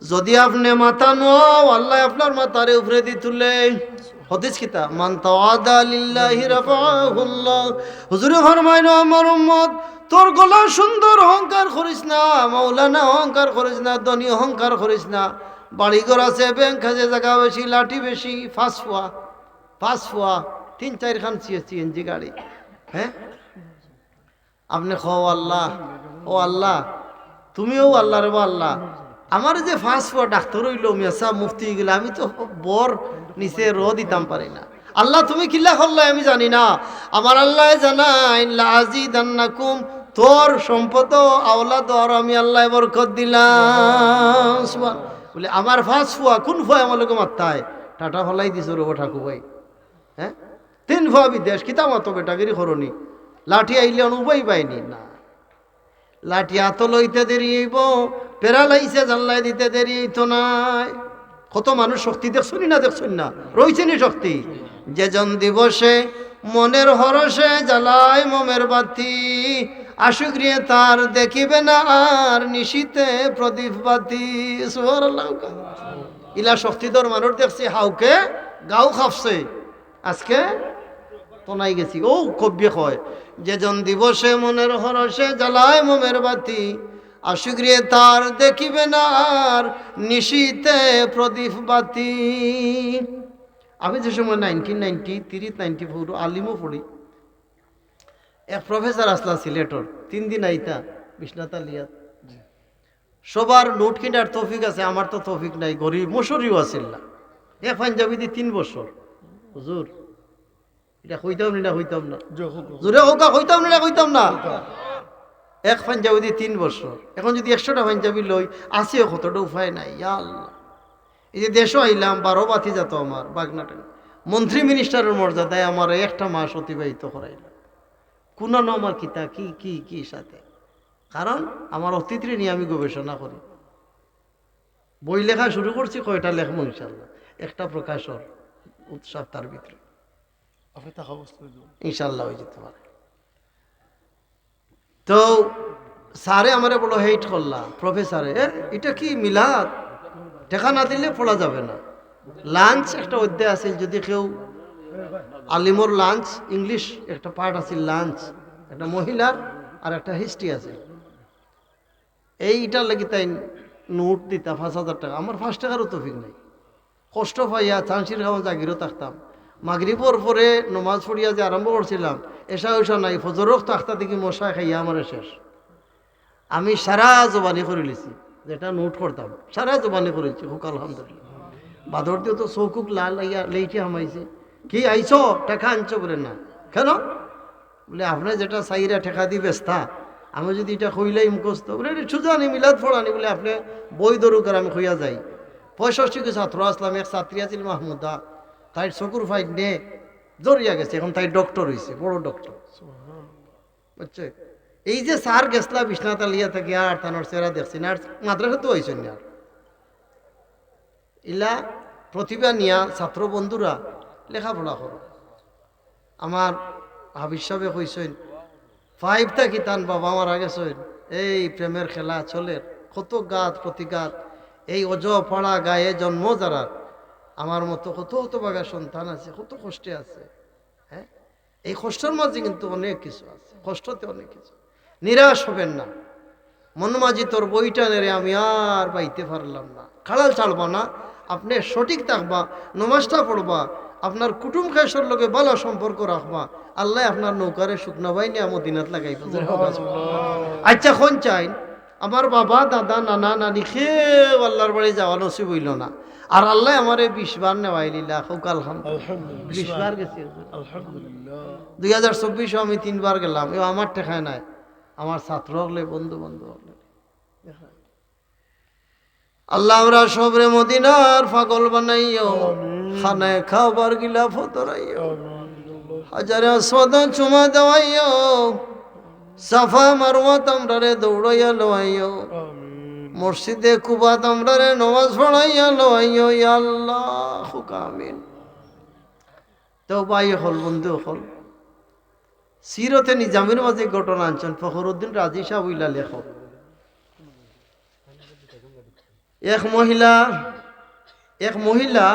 যদি আপনি মাথা নাও আল্লাহ আপনার মাথারে উপরে দি তুলে হাদিস কিতা মান তাওয়াদা লিল্লাহি রাফাহুল্লাহ। হুজুরে ফরমাইল আমার উম্মত তোর গলা সুন্দর অহংকার করিস না, মাওলানা অহংকার করিস না, ধনী অহংকার করিস না। বাড়িঘর আছে, ব্যাংক আছে, জায়গা বেশি, লাঠি বেশি, পাঁচ ফুয়া 3-4 খান সিএনজি গাড়ি। হ্যাঁ আপনি খাও আল্লাহ, ও আল্লাহ তুমিও আল্লাহ রে আল্লাহ আমার যে ফাঁস ফুয়া ডাক্তার হইল মেসা মুফতি গেলে আমি তো বর নিচে দিতাম পারি না। আল্লাহ তুমি কিল্লা করলে আমি জানি না, আমার আল্লাহ জানাই লাযিদান্নাকুম তোর সম্পদ আওলাদ আর আমি আল্লাহ বরকত দিলাম। বলে আমার ফাঁস ফুয়া কোন ফুয়া আমার লোক মাত্তায় টাটা ফলাই দিছ রব ঠাকু ভাই। হ্যাঁ 3 ফুয়া বিদেশ কিতা মতো বেটাগিরি করনি, লাঠি আইলে উপায় পাইনি না, লাঠি হাত লইতে দেরি হইব, প্যারালাইসে জানলাই দিতে দেরি হইতো নাই। কত মানুষ শক্তি দেখছনি না, দেখছনি না, রয়েছে নি শক্তি। যেজন দিবসে মনের হরসে জ্বালায় মোমের বাতি, আশুগ্রিয়ে তার দেখিবে না আর নিশীতে প্রদীপ বাতি। সুবহানাল্লাহ। ইলা শক্তিধর মানুষ দেখছি হাউকে গাও খাপছে, আজকে তোনাই গেছি। ও কব্যে কয় যেজন দিবসে মনের হরসে জ্বালায় মোমের বাতি, আশুগ্রিয়ে তার দেখিবে না আর নিশীতে প্রদীপ বাতি। আমি যে সময় 1993-94 আলিমও পড়ি, এক প্রফেসর আসলা সিলেটর 3 দিন আইতা বিশ্বনাথ আলিয়াত। সবার নোট কিনার তৌফিক আছে, আমার তো তৌফিক নাই, গরিব মশুরিও আছিল না। এক পাঞ্জাবি দি 3 বছর হুজুর এটা হইতাম না, হইতাম না জোরে হোকা, হইতাম না, হইতাম না। এক পাঞ্জাবি দি 3 বছর। এখন যদি 100টা পাঞ্জাবি লই আসিও কতটা উপায় নাই। ইয়া আল্লাহ, এই যে দেশও আইলাম 12 বাতি যাত আমার বাগনাটে, মন্ত্রী মিনিস্টারের মর্যাদায় আমার একটা মাস অতিবাহিত করাইল। কোন আমার কিতা কি কি কি সাথে, কারণ আমার অতিথি নিয়ে আমি গবেষণা করি, বই লেখা শুরু করছি। কয়টা লেখবো ইনশাল্লাহ, একটা প্রকাশর উৎসব তার ভিতরে ইনশাল্লাহ হয়ে যেতে পারে। তো স্যারে আমারে বলো হেইট করলা প্রফেসরে, এটা কি মিলাদ, টেকা না দিলে পড়া যাবে না। লাঞ্চ একটা অধ্যায় আছে, যদি কেউ আলিমর লাঞ্চ ইংলিশ একটা পার্ট আছে, লাঞ্চ একটা মহিলার আর একটা হিস্ট্রি আছে। এইটার লাগি তাই নোট দিতা 5,000 টাকা। আমার 5 টাকারও তৌফিক নাই, কষ্ট পাইয়া চান্সির খাওয়া জাগিরও থাকতাম। মাগরিবর পরে নমাজ পড়িয়া যে আরম্ভ করছিলাম, এসা ওসা নাই, ফজরক থাকতা দেখি মশা খাইয়া আমার শেষ। আমি সারা জবানি করে লিছি, যেটা নোট করতাম সারা জবানি করেছি। হুক আলহামদুলিল্লাহ। বাদর দিয়ে তো চৌকুক লাল লাইয়া লেইটে হামাইছে, কি আইছ টাকা আনছো বলে না কেন, বলে আপনার যেটা চাইরা টেকা দি বেস্তা, আমি যদি এটা কইলাই মুখস্থ বলে সুজানি মিলাদ ফোড়ানি, বলে আপনি বই দরকার আমি কইয়া যাই। 65 ছাত্র আসলাম, এক ছাত্রী আছিল মাহমুদা, তাই চকুর ফাইট নে জড়িয়া গেছে, এখন তাই ডক্টর হয়েছে, বড় ডক্টর বুঝছে। এই যে স্যার গেছলা বিশ্বনাথ আলিয়া থেকে আর তানোর চেহারা দেখছি না, আর মাদ্রাসা তো হয়েছেন না। ইলা প্রতিভা নিয়া ছাত্র বন্ধুরা লেখাপড়া করো। আমার হাবিজ সাহেব কইছেন 5টা কিতান বাবা মারা গেছেন, এই প্রেমের খেলা চলে, কত গাত প্রতিঘাত, এই অজ পড়া গায়ে জন্ম যারা আমার মতো কত কত বাগা সন্তান আছে, কত কষ্টে আছে। হ্যাঁ এই কষ্টের মাঝে কিন্তু অনেক কিছু আছে, কষ্টতে অনেক কিছু। নিরাশ হবেন না, মন মাঝি তোর বইটা নেড়ে আমি আর পাইতে পারলাম না, খাড়াল ছাড়বা না, আপনি সঠিক থাকবা, নমাজটা পড়বা, আপনার কুটুম খাইসর লোকে ভালো সম্পর্ক রাখবা, আল্লাহ আপনার নৌকারে শুকনা বাইনি মদিনাত লাগাইবা। আচ্ছা কোন চাই আমার বাবা দাদা নানা নানি খেয়ে আল্লাহর বাড়ি যাওয়া নসিব হইল না, আর আল্লাহ আমারে 20 বার নেওয়াইলিলা। হোক আলহামদুলিল্লাহ, 20 বার গেছি আলহামদুলিল্লাহ। 2024 আমি 3 বার গেলাম, এ আমার ঠেকায় নাই, আমার ছাত্র হলে বন্ধু বন্ধু হলে। আল্লাহ আমরা সবরে মদিনার পাগল বানাইও, খানায় খাবার গিলা ফতরাইও, হাজারে আসওয়াদ চুমা দেওয়াইও, সাফা মারওয়াত আমরারে দৌড়াইয়া লওয়াইও, মসজিদে কুবাত আমরারে নামাজ পড়াইয়া লওয়াইও। ইয়া আল্লাহ আমিন। তো ভাই হল বন্ধু হল, সিরতে নিজামের মাঝে ঘটনা আনছেন ফখরুদ্দিন রাজি সাহেব উইলা লেখক। এক মহিলা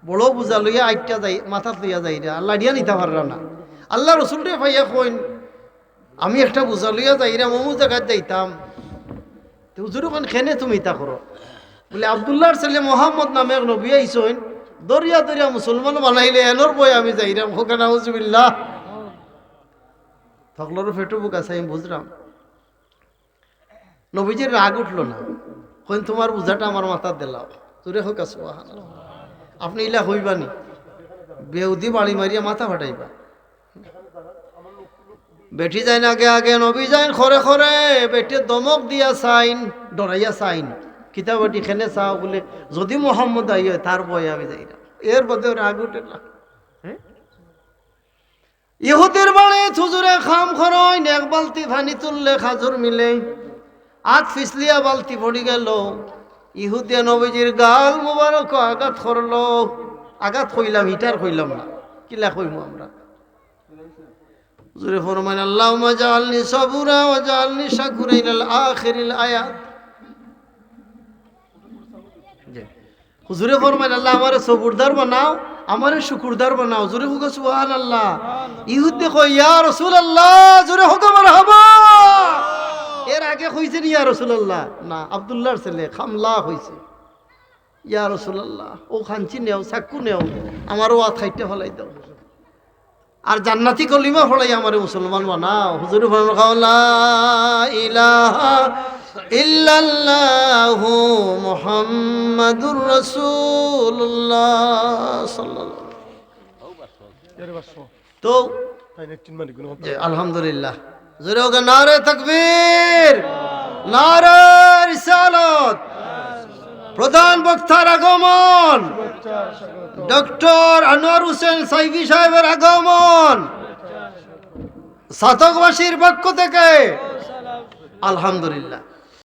বড় বুঝা লইয়া আইটা যাই মাথাত লইয়া যাই রা আল্লাহ দিয়া নিতে পাররা না আল্লাহ রসুলরে ভাইয়া কইন আমি একটা বুঝা লইয়া যাই রা মমু জায়গায় যাইতাম তো হুজুর কোন খেনে তুমি ইতা করো বলে আব্দুল্লাহর ছেলে মোহাম্মদ নামে এক নবী আইসইন দরিয়া দরিয়া মুসলমান বানাইলে এনর বই আমি যাই রা হোকানা হুজুবিল্লাহ সকলের ফেটো বুক আছে আমি বুঝলাম নবীজির রাগ উঠলো না কইন তোমার বুঝাটা আমার মাথার দিলাও তোরে হোক সুবহানাল্লাহ আপনি ইলা হইবানি বেউদি বাড়ি মারিয়া মাথা ফাটাইবা বেটি যাইন আগে আগে নবী যাইন খরে খরে বেটি দমক দিয়া সাইন ডরাইয়া সাইন কিতাবটি খেলে চাও বলে যদি মোহাম্মদ আই হয় তার বয়ে আমি যাই না এর মধ্যে রাগ উঠে না ইহুদের বাড়ি হুজুরে খাম খরইন এক বালতি পানি তুললে খাজুর মিলে আজ ফিসলিয়া বালতি পড়ি গেল ইহুদিয়া নবীজির গাল মুবারক আঘাত করলো আঘাত কইলাম হিটার কইলাম না কিলা কইমু আমরা হুজুরে ফরমান আল্লাহুম্মা জাআলনি সাবুরা ওয়া জাআলনি শাকুরা ইলাল আখিরিল আয়াত হুজুরে ফরমান আল্লাহ আমারে সবুরদার বানাও আমারে শুকুরদার বানাও জোরে হুক সুবহানাল্লাহ ইহুদি কই ইয়া রাসূলুল্লাহ জোরে হুক মারহাবা এর আগে কইছেন ইয়া রাসূলুল্লাহ না আব্দুল্লাহর ছেলে খামলা হইছে ইয়া রাসূলুল্লাহ ও খানচি নেও চাকু নেও আমারও ওয়াত খাইতে ফলাই দাও আর জান্নাতি কলিমা ফলাই আমারে মুসলমান বানাও হুজুর ফরমান লা ইলাহা ইল্লাল্লাহু মুহাম্মাদুর রাসূলুল্লাহ সাল্লাল্লাহু তো আলহামদুলিল্লাহ জোরে হোক নারে তাকবীর নারে রিসালাত প্রধান বক্তার আগমন ডক্টর আনোয়ার হোসেন সাইফি সাহেবের আগমন সাতকবাসীর পক্ষ থেকে আলহামদুলিল্লাহ